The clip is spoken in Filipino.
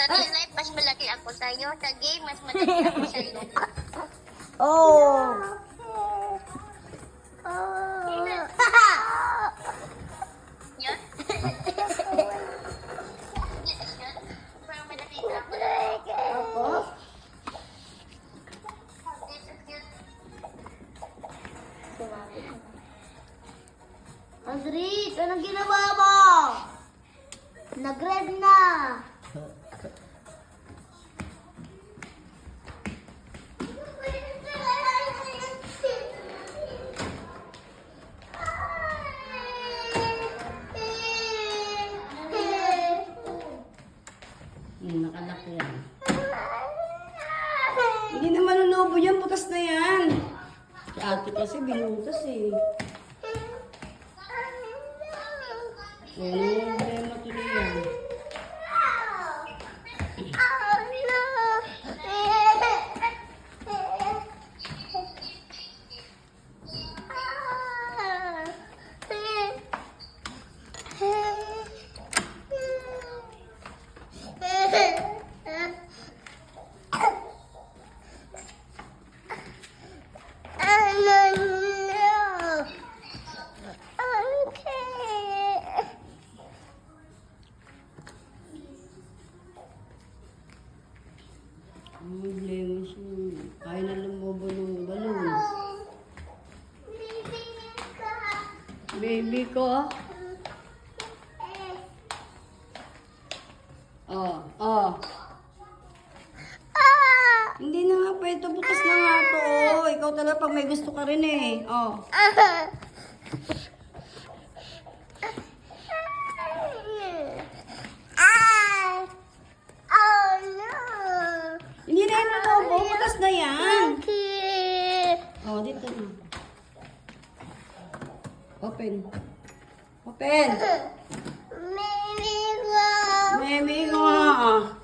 Sa real life, mas malaki ako sa'yo. Sa game, mas malaki ako sa'yo. Oh. Yun? Parang malaki ka ako. Opo. Andres, anong ginawa mo? Nag-red na. Nakalaki yan. Hindi naman lulubo yan, butas na yan. Si ate kasi binutas eh. Ano problema tuloy yan? Ang problema siya. Kaya na lumobo ng balon. Baby ko. Oh, oh. Hindi na nga pwede. Butas na nga to. Oh, ikaw talaga pag may gusto ka rin eh. Oh. Hindi na yan lumobo. Butas na yan. Oh, dito na. Open. Open. Memi ko nga.